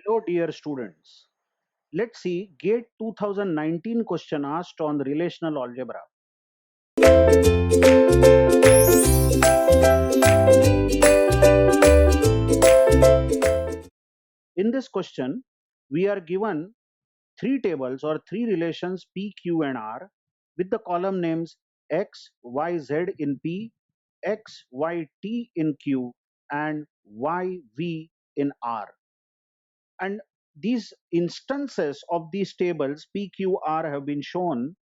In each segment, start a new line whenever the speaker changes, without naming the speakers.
Hello, dear students. Let's see GATE 2019 question asked on the relational algebra. In this question, we are given three tables or three relations P, Q, and R with the column names X, Y, Z in P, X, Y, T in Q, and Y, V in R. And these instances of these tables P, Q, R have been shown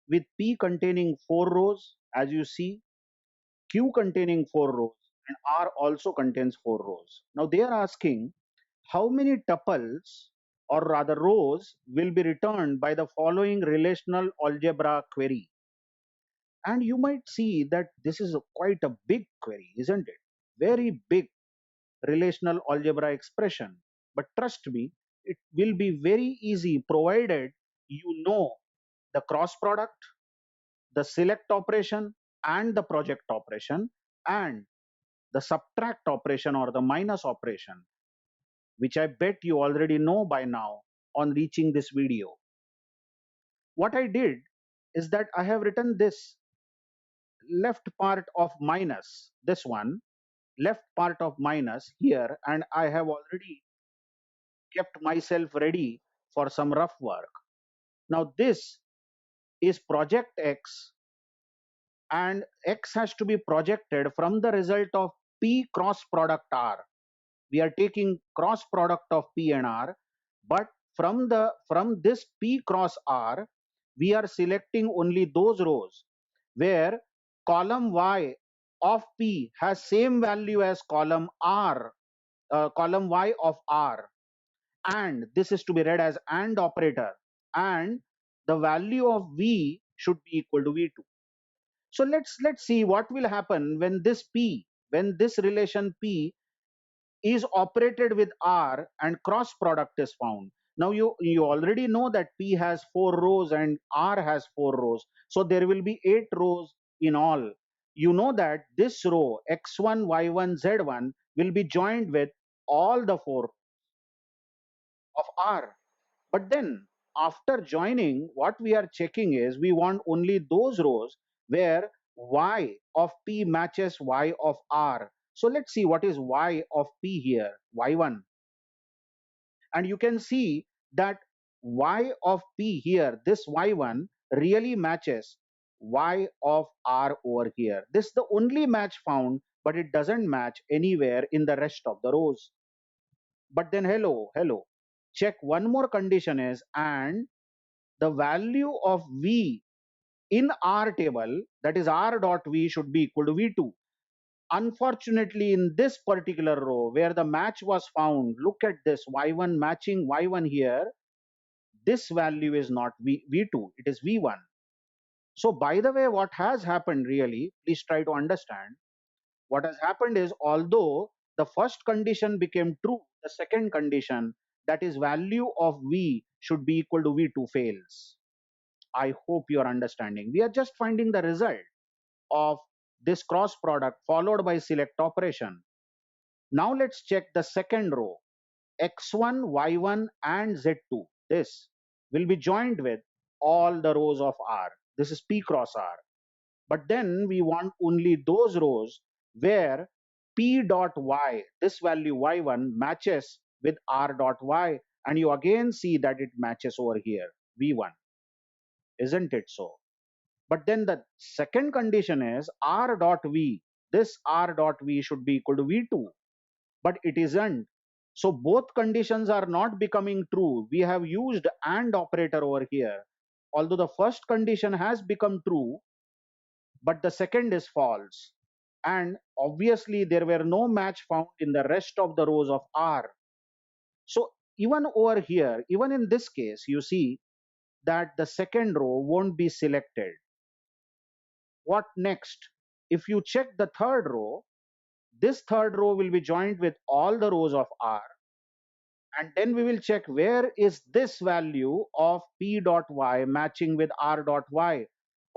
with P containing 4 rows, as you see, Q containing 4 rows, and R also contains 4 rows. Now they are asking how many tuples or rather rows will be returned by the following relational algebra query. And you might see that this is quite a big query, isn't it? Very big relational algebra expression. But trust me, it will be very easy provided you know the cross product, the select operation, and the project operation, and the subtract operation or the minus operation, which I bet you already know by now on reaching this video. What I did is that I have written this left part of minus, this one, left part of minus here, and I have already kept myself ready for some rough work. Now, this is project X, and X has to be projected from the result of P cross product R. We are taking cross product of P and R, but from this P cross R, we are selecting only those rows where column Y of P has same value as column R, column Y of R, and this is to be read as AND operator, and the value of V should be equal to V2. So let's see what will happen when this relation P is operated with R and cross product is found. Now you already know that P has 4 rows and R has 4 rows, so there will be 8 rows in all. You know that this row x1, y1, z1 will be joined with all the 4 of R. But then after joining, what we are checking is we want only those rows where Y of P matches Y of R. So let's see what is Y of P here, Y1. And you can see that Y of P here, this Y1 really matches Y of R over here. This is the only match found, but it doesn't match anywhere in the rest of the rows. But then hello, check one more condition is, and the value of V in R table, that is R dot V, should be equal to V2. Unfortunately, in this particular row where the match was found, look at this Y1 matching Y1 here, this value is not V2, it is V1. So by the way, what has happened really, please try to understand, what has happened is although the first condition became true, the second condition, that is value of V should be equal to V2, fails. I hope you are understanding. We are just finding the result of this cross product followed by select operation. Now let's check the second row. X1, Y1 and Z2. This will be joined with all the rows of R. This is P cross R. But then we want only those rows where P dot Y, this value Y1, matches with R dot Y, and you again see that it matches over here, V1. Isn't it so? But then the second condition is R dot V. This R dot V should be equal to V2, but it isn't. So both conditions are not becoming true. We have used AND operator over here. Although the first condition has become true, but the second is false. And obviously there were no match found in the rest of the rows of R. So even over here, even in this case, you see that the second row won't be selected. What next? If you check the third row, this third row will be joined with all the rows of R, and then we will check where is this value of P dot Y matching with R dot Y.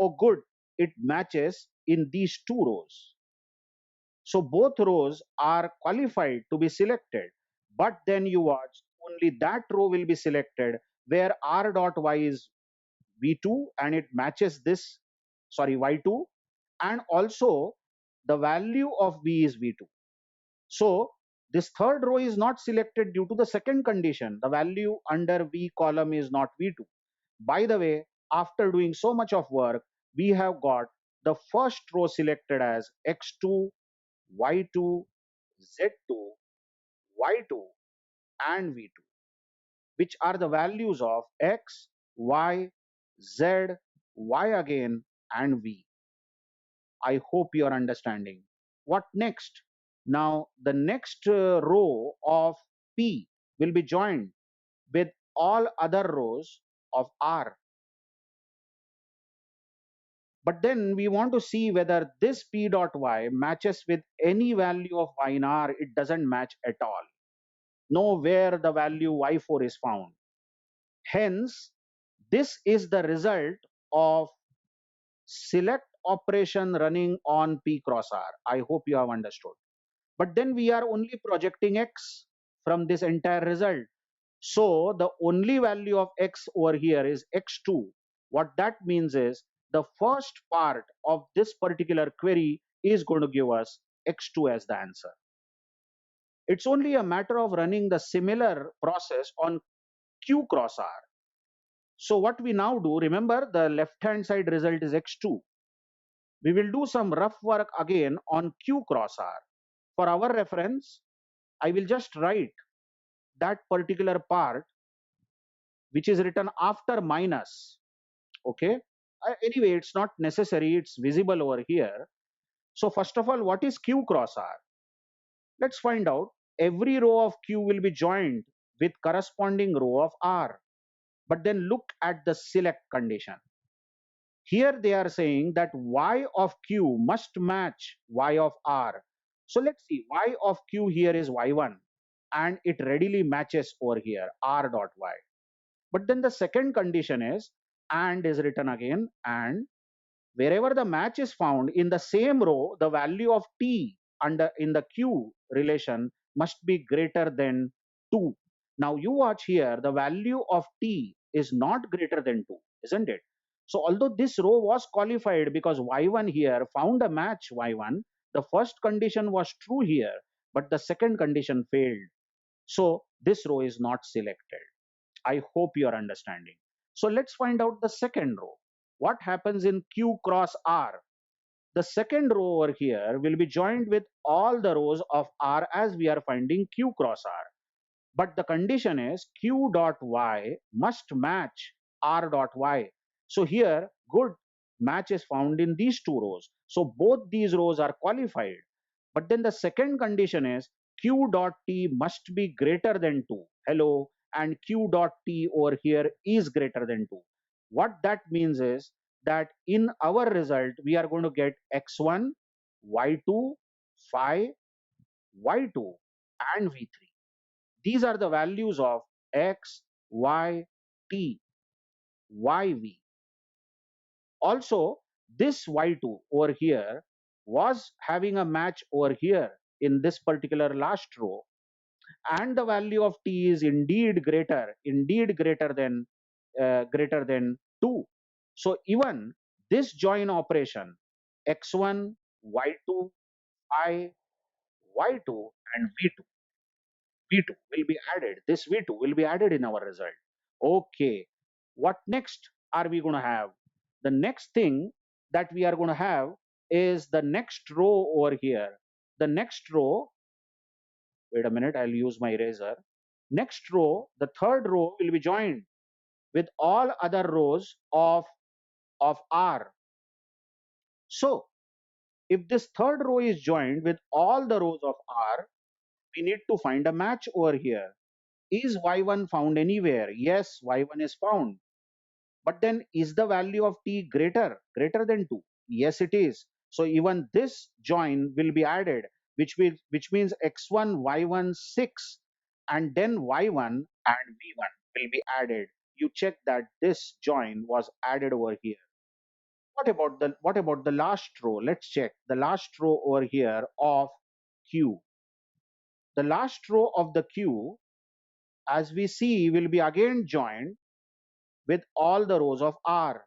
Oh good, it matches in these two rows. So both rows are qualified to be selected. But then you watch, only that row will be selected where r dot y is v2 and it matches this, sorry, y2, and also the value of v is v2. So this third row is not selected due to the second condition. The value under v column is not v2. By the way, after doing so much of work, we have got the first row selected as x2, y2, z2, y2, and v2, which are the values of x, y, z, y again, and v. I hope you are understanding. What next? Now, the next row of P will be joined with all other rows of R. But then we want to see whether this P dot Y matches with any value of Y in R. It doesn't match at all. Know where the value Y4 is found. Hence, this is the result of select operation running on P cross R. I hope you have understood. But then we are only projecting x from this entire result. So the only value of x over here is x2. What that means is the first part of this particular query is going to give us x2 as the answer. It's only a matter of running the similar process on q cross r. So what we now do, remember the left hand side result is x2. We will do some rough work again on q cross r. For our reference, I will just write that particular part which is written after minus. Okay. Anyway, it's not necessary. It's visible over here. So first of all, what is q cross r? Let's find out. Every row of q will be joined with corresponding row of r. But then look at the select condition. Here they are saying that y of q must match y of r. So let's see, y of q here is y1 and it readily matches over here r dot y. But then the second condition is and is written again, and wherever the match is found in the same row, the value of t under in the q relation must be greater than 2. Now you watch here, the value of t is not greater than 2, isn't it? So although this row was qualified because y1 here found a match y1, the first condition was true here, but the second condition failed. So this row is not selected. I hope you are understanding. So let's find out the second row. What happens in q cross r? The second row over here will be joined with all the rows of r as we are finding q cross r. But the condition is q dot y must match r dot y. So here good match is found in these two rows. So both these rows are qualified. But then the second condition is q dot t must be greater than 2. Hello, and q dot t over here is greater than 2. What that means is that in our result, we are going to get x1, y2, phi, y2, and v3. These are the values of x, y, t, yv. Also, this y2 over here was having a match over here in this particular last row, and the value of t is indeed greater than 2. So even this join operation x1, y2, I, y2, and v2 will be added. This v2 will be added in our result. Okay, what next are we going to have? The next thing that we are going to have is the next row over here. The next row, wait a minute, I'll use my eraser. Next row, the third row will be joined with all other rows of R. So if this third row is joined with all the rows of R, we need to find a match over here. Is y1 found anywhere? Yes, y1 is found. But then is the value of t greater than 2? Yes, it is. So even this join will be added, which means x1, y1, 6, and then y1 and v1 will be added. You check that this join was added over here. What about the last row? Let's check the last row over here of q. The last row of the q as we see, will be again joined with all the rows of R.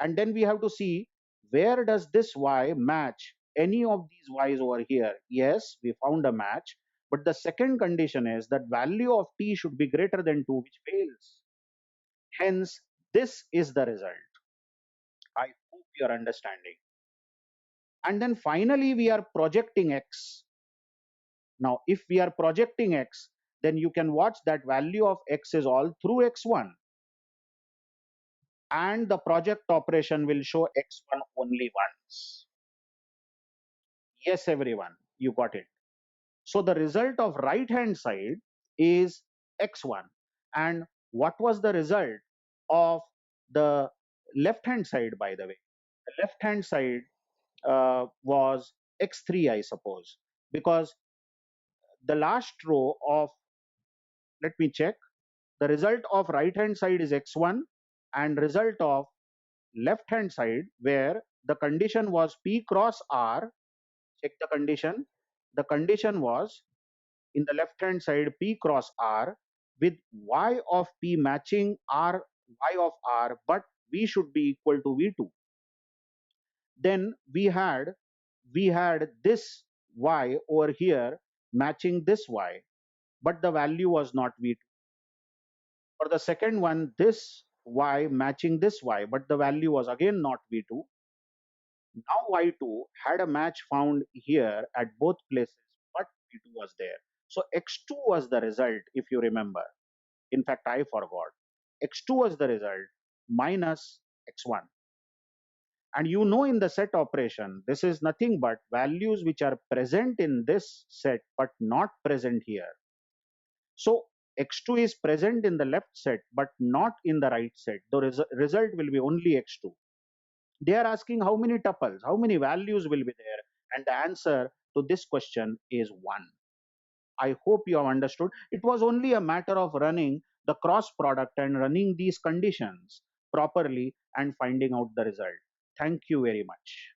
And then we have to see, where does this Y match any of these Y's over here? Yes, we found a match. But the second condition is that value of T should be greater than 2, which fails. Hence, this is the result. I hope you are understanding. And then finally, we are projecting X. Now, if we are projecting X, then you can watch that value of X is all through X1. And the project operation will show X1 only once. Yes, everyone, you got it. So the result of right hand side is X1. And what was the result of the left hand side, by the way? The left hand side was X3, I suppose, because the last row of, let me check, the result of right hand side is X1 and result of left hand side, where the condition was P cross R. Check the condition. The condition was in the left hand side P cross R with Y of P matching R, Y of R, but V should be equal to V2. Then we had this Y over here matching this Y, but the value was not V2. For the second one, this Y matching this Y, but the value was again not V2. Now Y2 had a match found here at both places, but V2 was there. So X2 was the result, if you remember. In fact, I forgot. X2 was the result minus X1. And you know, in the set operation, this is nothing but values which are present in this set but not present here. So X2 is present in the left set but not in the right set. The result will be only X2. They are asking how many tuples, how many values will be there, and the answer to this question is 1. I hope you have understood. It was only a matter of running the cross product and running these conditions properly and finding out the result. Thank you very much.